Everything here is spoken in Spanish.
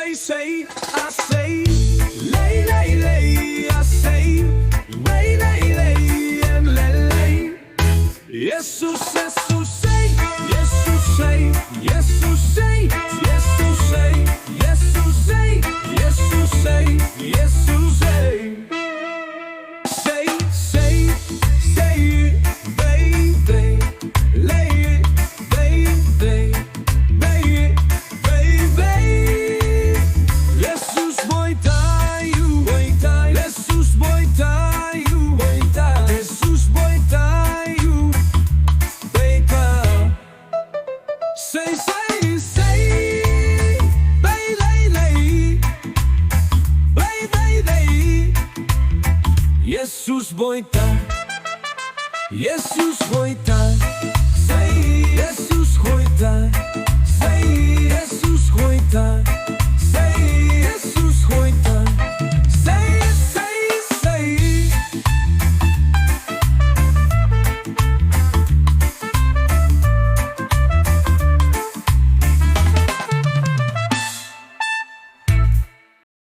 say, I say, lay, lay, lay, I say, lay, lay, lay, and lay, lay. Jesus, Jesus, say, Jesus, say, Jesus, say, Jesus, say, Jesus, say, Jesus, say, Jesus, say. Say, say, say, baby, lay it, baby, baby, baby. Jesus boy tayo, Jesus boy tayo, Jesus boy tayo, baby. Say, say, say, baby, lay, baby, lay. Jesus boy tayo, Jesus boy